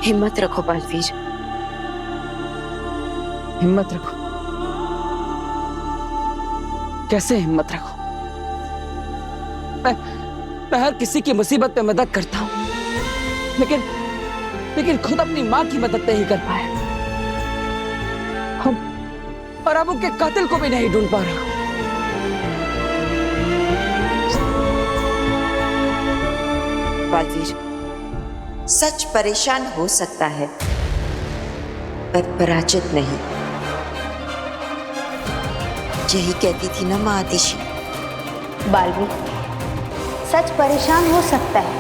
हिम्मत रखो बालवीर, हिम्मत रखो? कैसे हिम्मत रखो? मैं हर किसी की मुसीबत में मदद करता हूं, लेकिन खुद अपनी मां की मदद नहीं कर पाया। हम और अब उनके कातिल को भी नहीं ढूंढ पा रहा। बालवीर, सच परेशान हो सकता है पर पराजित नहीं। यही कहती थी ना मां आतिशी। बालवीर, सच परेशान हो सकता है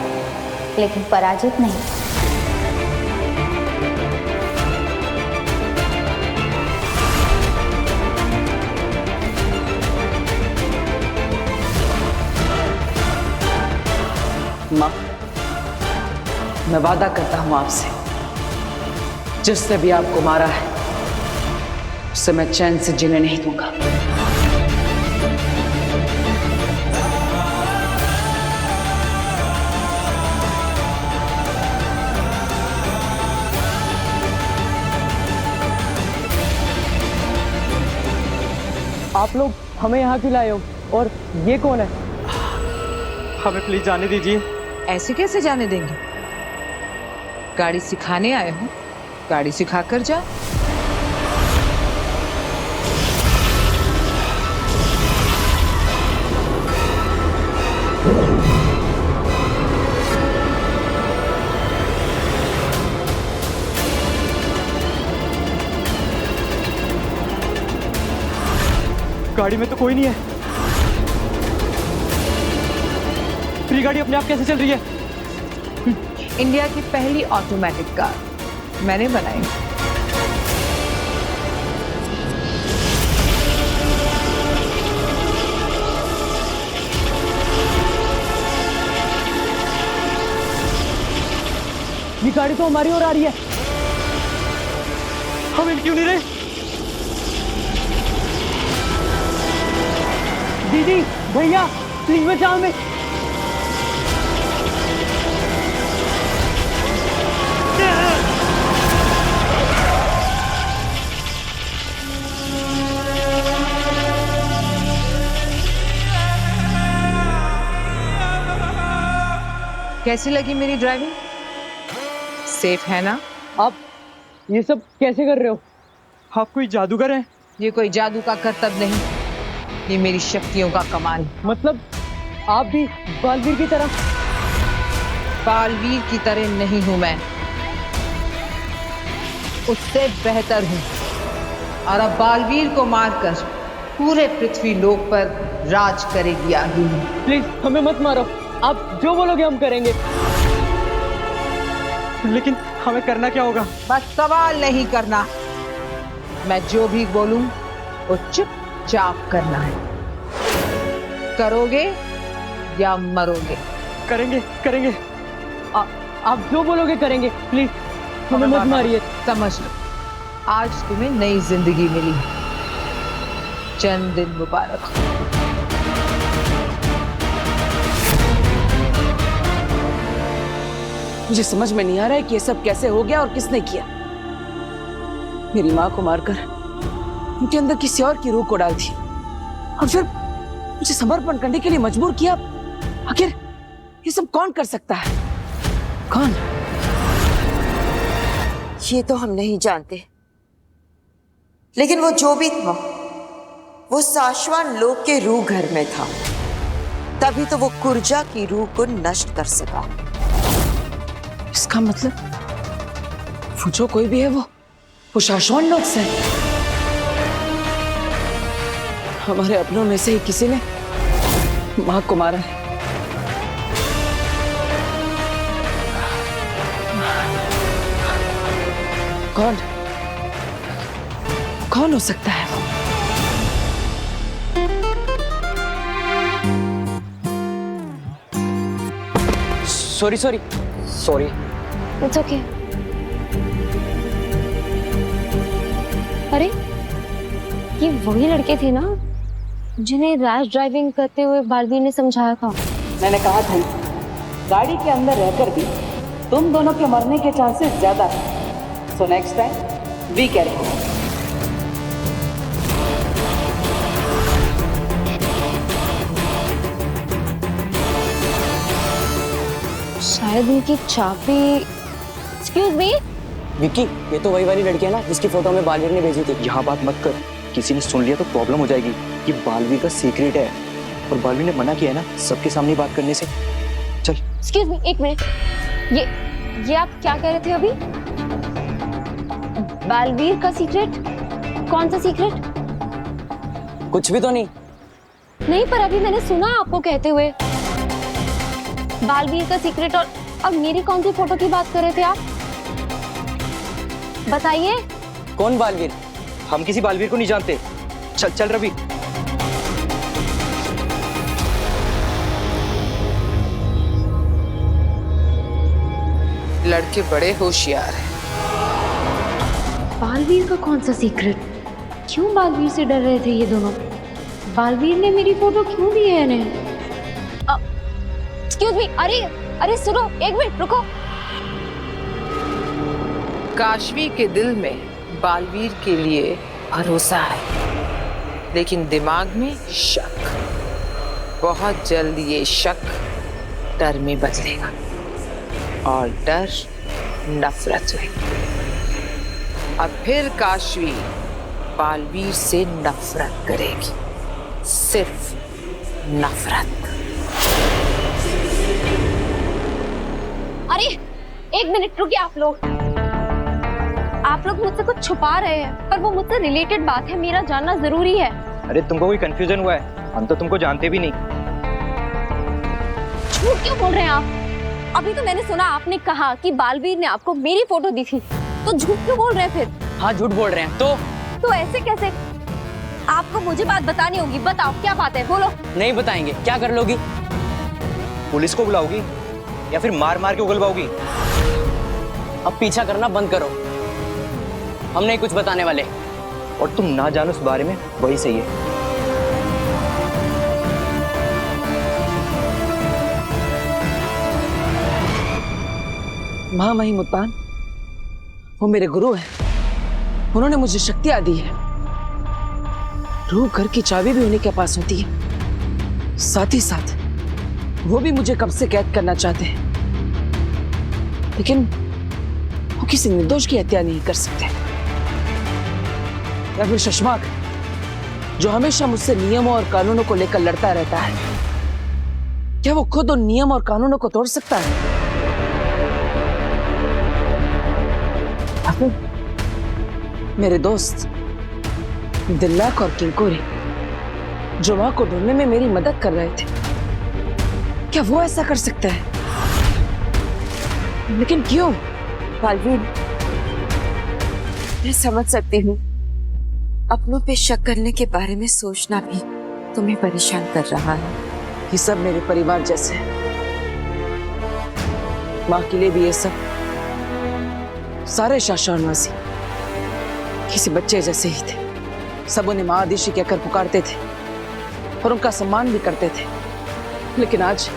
लेकिन पराजित नहीं। मां, मैं वादा करता हूं आपसे, जिसने भी आपको मारा है उसे मैं चैन से जीने नहीं दूंगा। आप लोग हमें यहाँ क्यों लाए हो और ये कौन है? हमें प्लीज जाने दीजिए। ऐसे कैसे जाने देंगे? गाड़ी सिखाने आए हो, गाड़ी सिखा कर जा। गाड़ी में तो कोई नहीं है। फिर गाड़ी अपने आप कैसे चल रही है? इंडिया की पहली ऑटोमेटिक कार मैंने बनाई। ये गाड़ी तो हमारी ओर आ रही है। हम इन क्यों नहीं रहे? दीदी, भैया, प्लीज बचाओ हमें। कैसी लगी मेरी ड्राइविंग? सेफ है ना? आप ये सब कैसे कर रहे हो? आप कोई जादूगर हैं? ये कोई जादू का करतब नहीं, ये मेरी शक्तियों का कमाल। मतलब आप भी बालवीर की तरह? बालवीर की तरह नहीं हूं मैं, उससे बेहतर हूं। और अब बालवीर को मारकर पूरे पृथ्वी लोक पर राज करेगी आगे। प्लीज हमें मत मारो, आप जो बोलोगे हम करेंगे। लेकिन हमें करना क्या होगा? बस सवाल नहीं करना, मैं जो भी बोलूं वो चुपचाप करना है। करोगे या मरोगे? करेंगे करेंगे। आप जो बोलोगे करेंगे, प्लीज हमें मत मारिए। समझ लो, आज तुम्हें नई जिंदगी मिली है। जन्मदिन मुबारक हो। मुझे समझ में नहीं आ रहा है कि ये सब कैसे हो गया और किसने किया। मेरी माँ को मारकर उनके अंदर किसी और की रूह को डाल दी और फिर मुझे समर्पण करने के लिए मजबूर किया। आखिर ये सब कौन कर सकता है? कौन? ये तो हम नहीं जानते, लेकिन वो जो भी था वो शाश्वत लोक के रूह घर में था, तभी तो वो कुर्जा की रूह को नष्ट कर सका। इसका मतलब वो जो कोई भी है वो शाश्वत लोक से है। हमारे अपनों में से ही किसी ने मां को मारा है। कौन हो सकता है वो? सॉरी। It's okay. अरे ये वही लड़के थे ना जिन्हें रैश ड्राइविंग करते हुए बालवीर ने समझाया था। मैंने कहा था गाड़ी के अंदर रहकर भी तुम दोनों के मरने के चांसेस ज्यादा है। So next time be careful. शायद इनकी चाबी। Excuse me. विक्की, ये तो वही वाली लड़की है ना जिसकी फोटो में बालवीर ने भेजी थी। यहाँ बात मत कर, किसी ने सुन लिया तो प्रॉब्लम हो जाएगी। ये बालवीर का सीक्रेट है और बालवीर ने मना किया है ना सबके सामने बात करने से। चल। एक्सक्यूज मी, एक मिनट। ये आप क्या कह रहे थे अभी? बालवीर का सीक्रेट? कौन सा सीक्रेट? कुछ भी तो नहीं। नहीं, पर अभी मैंने सुना आपको कहते हुए बालवीर का सीक्रेट। और मेरी कौन सी फोटो की बात कर रहे थे आप? बताइए। कौन बालवीर? हम किसी बालवीर को नहीं जानते। चल चल रवि। लड़के बड़े होशियार हैं। बालवीर का कौन सा सीक्रेट? क्यों बालवीर से डर रहे थे ये दोनों? बालवीर ने मेरी फोटो क्यों दी है इन्हें? Excuse me. अरे सुनो, एक मिनट रुको। काशवी के दिल में बालवीर के लिए भरोसा है, लेकिन दिमाग में शक। बहुत जल्द ये शक डर में बदलेगा और डर नफरत में। अब फिर काशवी बालवीर से नफरत करेगी, सिर्फ नफरत। अरे एक मिनट रुकिए। आप लोग मुझसे कुछ छुपा रहे हैं, पर वो मुझसे रिलेटेड बात है, मेरा जानना जरूरी है। अरे तुमको कोई कंफ्यूजन हुआ है? हम तो तुमको जानते भी नहीं। झूठ क्यों बोल रहे हैं आप? अभी तो मैंने सुना आपने कहा कि बालवीर ने आपको मेरी फोटो दी थी, तो झूठ क्यों बोल रहे हैं फिर? हाँ, झूठ बोल रहे हैं। तो ऐसे कैसे? आपको मुझे बात बतानी होगी। बताओ क्या बात है, बोलो। नहीं बताएंगे। क्या कर लोगी? पुलिस को बुलाओगी या फिर मार मार के उगलवाओगी? अब पीछा करना बंद करो, हम नहीं कुछ बताने वाले। और तुम ना जानो उस बारे में, वही सही है। महामहिम मुत्तान, वो मेरे गुरु हैं। उन्होंने मुझे शक्तियां दी है। रूह घर की चाबी भी उन्हीं के पास होती है। साथ ही साथ वो भी मुझे कब से कैद करना चाहते हैं, लेकिन वो किसी निर्दोष की हत्या नहीं कर सकते। या फिर शशमाक, जो हमेशा मुझसे नियमों और कानूनों को लेकर लड़ता रहता है, क्या वो खुद उन नियम और कानूनों को तोड़ सकता है? मेरे दोस्त दिल्लाक और किंकोरी, जो मां को ढूंढने में मेरी मदद कर रहे थे, क्या वो ऐसा कर सकते हैं? लेकिन क्यों? बालवीर, मैं समझ सकती हूँ अपनों पे शक करने के बारे में सोचना भी तुम्हें परेशान कर रहा है। ये सब मेरे परिवार जैसे हैं। माँ के लिए भी ये सब सारे शाशा और मासी किसी बच्चे जैसे ही थे। सब उन्हें माँ आदिशी कहकर पुकारते थे और उनका सम्मान भी करते थे। लेकिन आज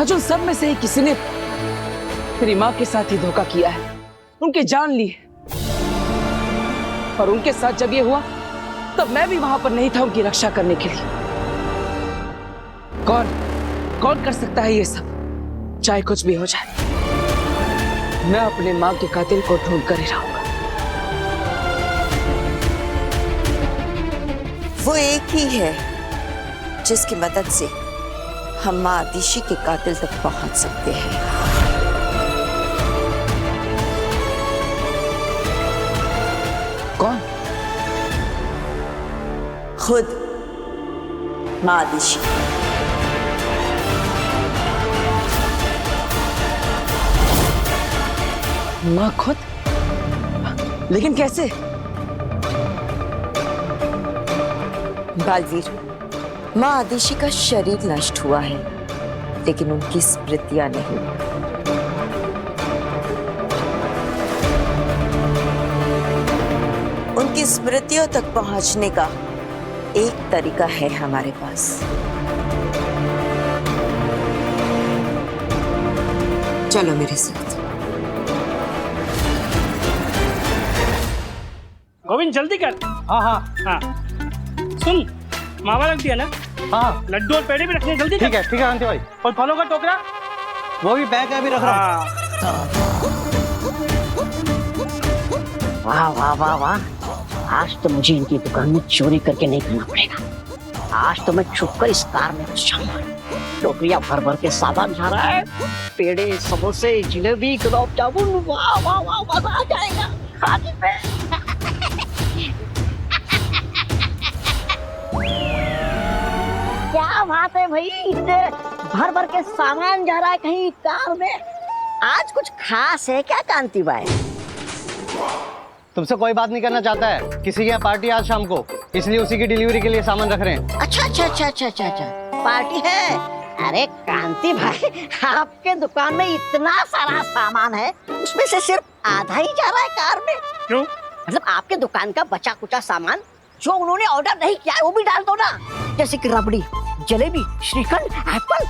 उन सब में से ही किसी ने मेरी माँ के साथ ही धोखा किया है, उनकी जान ली है। और उनके साथ जब ये हुआ, तब मैं भी वहां पर नहीं था उनकी रक्षा करने के लिए। कौन कर सकता है ये सब? चाहे कुछ भी हो जाए, मैं अपने माँ के कातिल को ढूंढ कर ही रहूंगा। वो एक ही है जिसकी मदद से हम माँ आदिशी के कातिल तक पहुंच सकते हैं। कौन? खुद माँ आदिशी। माँ खुद? लेकिन कैसे? बालवीर, माँ आदिशी का शरीर नष्ट हुआ है, लेकिन उनकी स्मृतियां नहीं। उनकी स्मृतियों तक पहुंचने का एक तरीका है हमारे पास। चलो मेरे साथ। गोविंद जल्दी कर। हाँ हाँ हाँ सुन, मावा रख दिया ना? हाँ लड्डू और पेड़े भी रखने, जल्दी कर। ठीक है आंटी भाई। और फलों का टोकरा? वो भी बैग में अभी रख रहा हूँ। वाह वाह वाह वाह, आज तो मुझे इनकी दुकान में चोरी करके नहीं खाना पड़ेगा। आज तो मैं छुपकर इस कार में घुस जाऊंगा। टोकरियां भर भर के सामान जा रहा है, पेड़े, समोसे, जिलेबी, गुलाब जामुन, वाह वाह वाह, मजा आ जाएगा खाने में। क्या बात है भाई, इतने भर भर के सामान जा रहा है कहीं कार में। आज कुछ खास है क्या कांति भाई? तुमसे कोई बात नहीं करना चाहता है, किसी के यहाँ पार्टी आज शाम को, इसलिए उसी की डिलीवरी के लिए सामान रख रहे हैं। अच्छा अच्छा अच्छा अच्छा अच्छा अच्छा, पार्टी है। अरे कांति भाई, आपके दुकान में इतना सारा सामान है, उसमें से सिर्फ आधा ही जा रहा है कार में। क्यों? मतलब आपके दुकान का बचा कुचा सामान जो उन्होंने ऑर्डर नहीं किया है वो भी डाल दो ना, जैसे कि रबड़ी, जलेबी, श्रीखंड, एप्पल,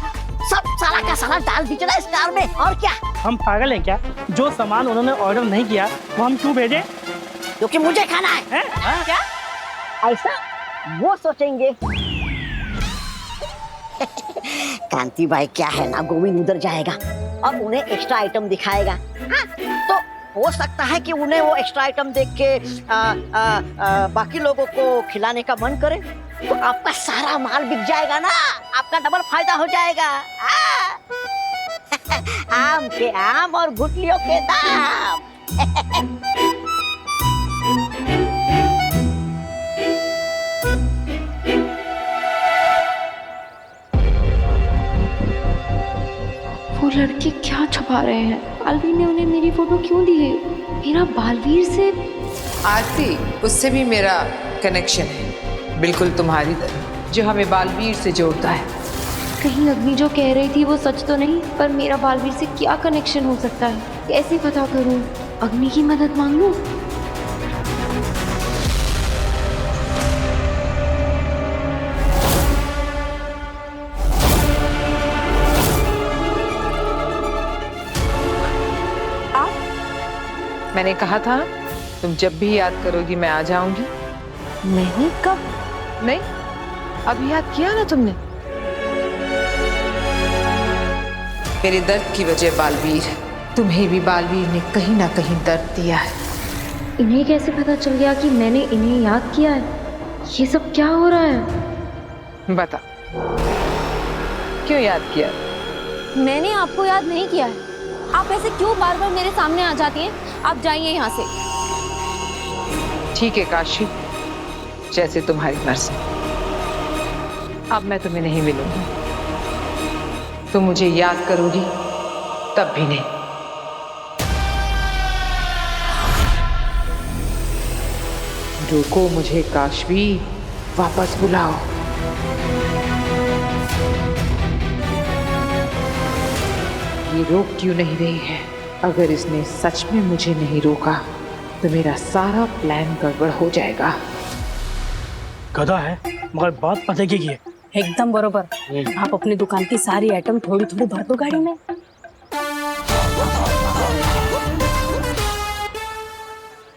सब सारा का सारा डाल दीजिए ना इस कार में। और क्या, हम पागल हैं क्या? जो सामान उन्होंने ऑर्डर नहीं किया वो हम क्यों भेजें? क्योंकि मुझे खाना है। क्या ऐसा वो सोचेंगे? कांति भाई क्या है ना, गोविंद उधर जाएगा अब उन्हें एक्स्ट्रा आइटम दिखाएगा। हाँ, तो हो सकता है कि उन्हें वो एक्स्ट्रा आइटम देख के बाकी लोगों को खिलाने का मन करे, तो आपका सारा माल बिक जाएगा ना, आपका डबल फायदा हो जाएगा। आम के आम और गुठलियों के दाम। वो लड़के क्या छुपा रहे हैं? बालवीर ने उन्हें मेरी फोटो क्यों दी है? मेरा बालवीर से आरती, उससे भी मेरा कनेक्शन है, बिल्कुल तुम्हारी तरह, जो हमें बालवीर से जोड़ता है। कहीं अग्नि जो कह रही थी वो सच तो नहीं? पर मेरा बालवीर से क्या कनेक्शन हो सकता है? कैसे पता करूं? अग्नि की मदद मांग लूं? मैंने कहा था तुम जब भी याद करोगी मैं आ जाऊंगी। मैंने कब? नहीं, अभी याद किया ना तुमने। मेरे दर्द की वजह बालवीर, तुम्हें भी बालवीर ने कहीं ना कहीं दर्द दिया है। इन्हें कैसे पता चल गया कि मैंने इन्हें याद किया है? ये सब क्या हो रहा है? बता, क्यों याद किया? मैंने आपको याद नहीं किया है। आप ऐसे क्यों बार बार मेरे सामने आ जाती हैं? आप जाइए यहाँ से। ठीक है काशी, जैसे तुम्हारी मर्जी। अब मैं तुम्हें नहीं मिलूंगी, तुम मुझे याद करोगी तब भी नहीं। रोको मुझे काशवी, वापस बुलाओ। ये रोक क्यों नहीं रही है? अगर इसने सच में मुझे नहीं रोका तो मेरा सारा प्लान गड़बड़ हो जाएगा। गधा है मगर बात पते की है। एकदम बरोबर। आप अपनी दुकान की सारी आइटम थोड़ी थोड़ी भर दो गाड़ी में।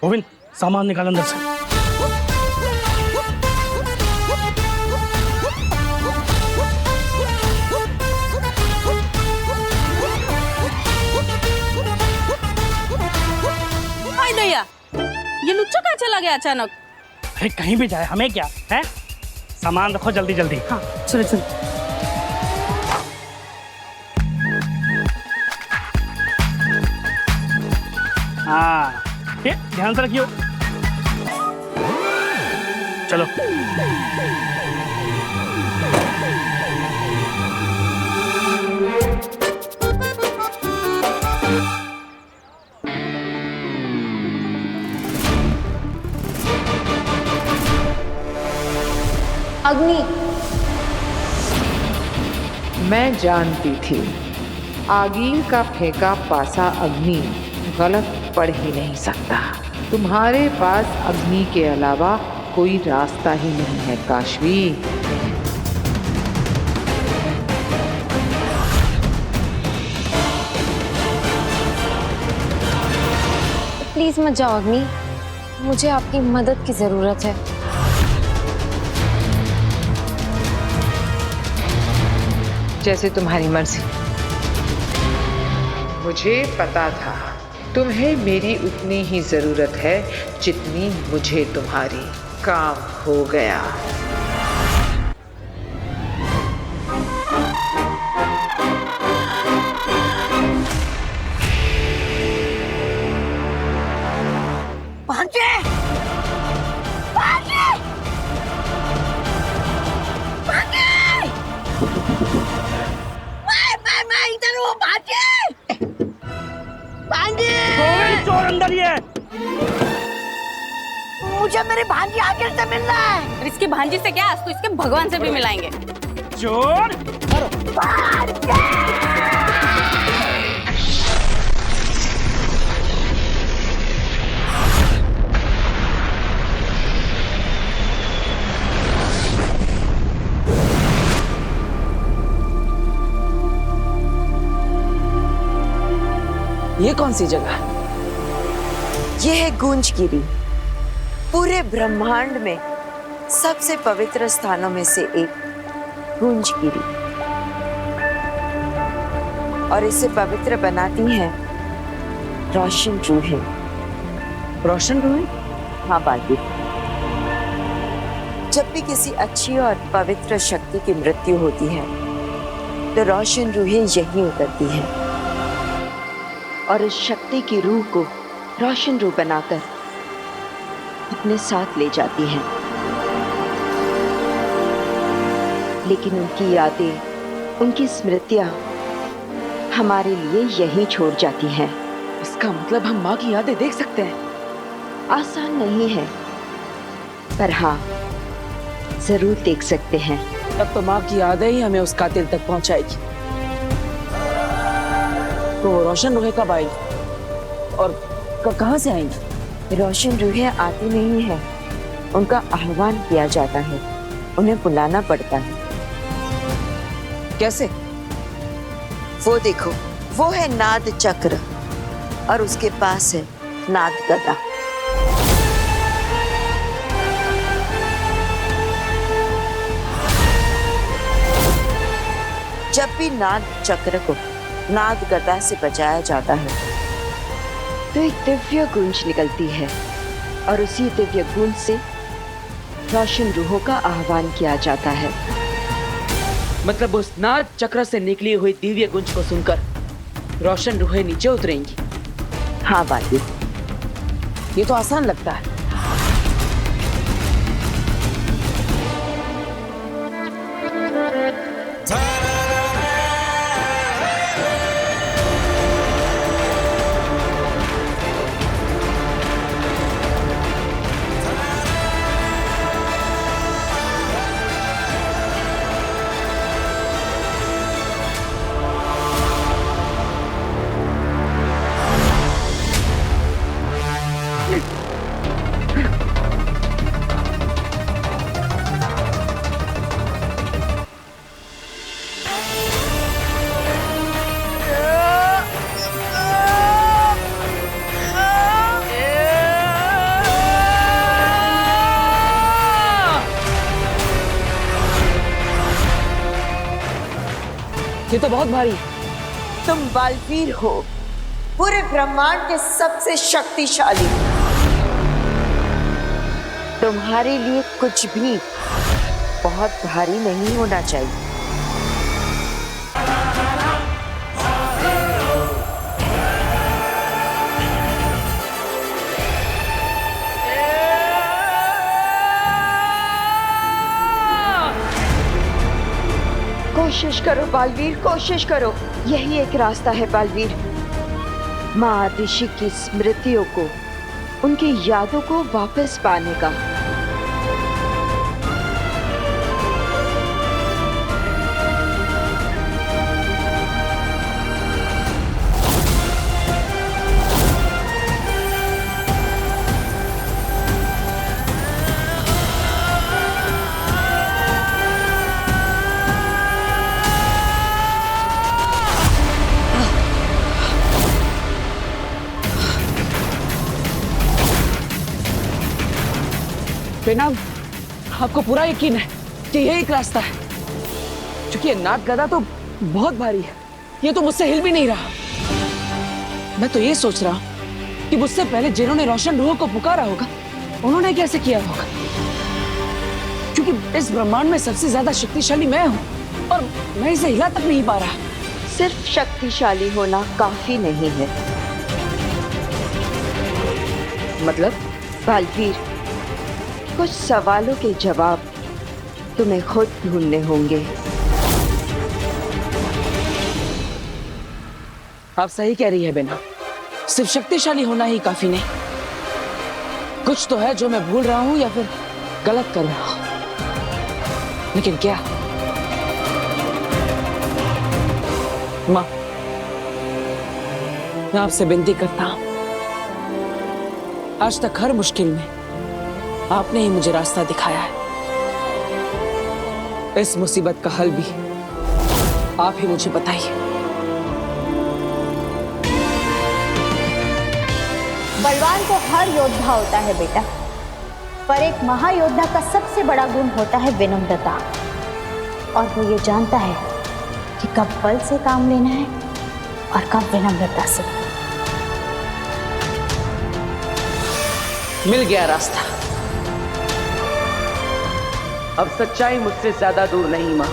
गोविंद, सामान निकाल अंदर से। भैया, ये लुच्चा कहाँ चला गया अचानक? अरे कहीं भी जाए हमें क्या है? सामान रखो जल्दी जल्दी। हाँ चलो चलो। हाँ ये ध्यान से रखियो। चलो। अग्नि, मैं जानती थी आगील का फेंका पासा अग्नि गलत पड़ ही नहीं सकता। तुम्हारे पास अग्नि के अलावा कोई रास्ता ही नहीं है काशवी। प्लीज मत जाओ अग्नि, मुझे आपकी मदद की जरूरत है। जैसे तुम्हारी मर्जी। मुझे पता था तुम्हें मेरी उतनी ही जरूरत है जितनी मुझे तुम्हारी। काम हो गया। भांजे! भांजे! भांजे! मैं इधर हूँ भांजे! भांजे! चोर अंदर ही है। मुझे मेरी भांजी आखिर से मिलना है। और इसकी भांजी से क्या, इसको इसके भगवान से भी मिलाएंगे। चोर! ये कौन सी जगह है? ये है गूंजगिरी, पूरे ब्रह्मांड में सबसे पवित्र स्थानों में से एक गूंजगिरी। और इसे पवित्र बनाती हैं रोशन रूहें। रोशन रूहें? हाँ बाजी, जब भी किसी अच्छी और पवित्र शक्ति की मृत्यु होती है तो रोशन रूहें यहीं उतरती हैं और इस शक्ति की रूह को रोशन रूह बनाकर अपने साथ ले जाती हैं। लेकिन उनकी यादें, उनकी स्मृतियां हमारे लिए यहीं छोड़ जाती हैं। इसका मतलब हम माँ की यादें देख सकते हैं? आसान नहीं है, पर हाँ जरूर देख सकते हैं। तब तो माँ की यादें ही हमें उस कातिल तक पहुंचाएगी। तो रोशन रूहें कब आएगी और कहाँ से आएंगी? रोशन रूहें आती नहीं है, उनका आह्वान किया जाता है, उन्हें बुलाना पड़ता है। कैसे? वो देखो, वो है नाद चक्र और उसके पास है नाद गदा। जब भी नाद चक्र को नाद गदा से बचाया जाता है तो एक दिव्य गूंज निकलती है और उसी दिव्य गूंज से रोशन रूहों का आह्वान किया जाता है। मतलब उस नाद चक्र से निकली हुई दिव्य गूंज को सुनकर रोशन रूहें नीचे उतरेंगी? हाँ बाजी, ये तो आसान लगता है। ये तो बहुत भारी है। तुम बालवीर हो, पूरे ब्रह्मांड के सबसे शक्तिशाली। तुम्हारे लिए कुछ भी बहुत भारी नहीं होना चाहिए। कोशिश करो बालवीर, कोशिश करो। यही एक रास्ता है बालवीर, माँ आदिशि की स्मृतियों को, उनकी यादों को वापस पाने का। बेनाम, आपको पूरा यकीन है कि यही एक रास्ता है? क्योंकि ये नाग गदा तो बहुत भारी है, ये तो मुझसे हिल भी नहीं रहा। मैं तो ये सोच रहा हूँ कि मुझसे पहले जिन्होंने रोशन रूह को पुकारा होगा, उन्होंने कैसे किया होगा? क्योंकि इस ब्रह्मांड में सबसे ज्यादा शक्तिशाली मैं हूँ और मैं इसे हिला तक नहीं पा रहा। सिर्फ शक्तिशाली होना काफी नहीं है। मतलब? बालवीर, कुछ सवालों के जवाब तुम्हें खुद ढूंढने होंगे। आप सही कह रही है बेना, सिर्फ शक्तिशाली होना ही काफी नहीं। कुछ तो है जो मैं भूल रहा हूं या फिर गलत कर रहा हूं, लेकिन क्या? माँ, मैं आपसे विनती करता हूं, आज तक हर मुश्किल में आपने ही मुझे रास्ता दिखाया है। इस मुसीबत का हल भी आप ही मुझे बताइए। बलवान तो हर योद्धा होता है बेटा, पर एक महायोद्धा का सबसे बड़ा गुण होता है विनम्रता। और वो ये जानता है कि कब बल से काम लेना है और कब विनम्रता से। मिल गया रास्ता। अब सच्चाई मुझसे ज्यादा दूर नहीं मां।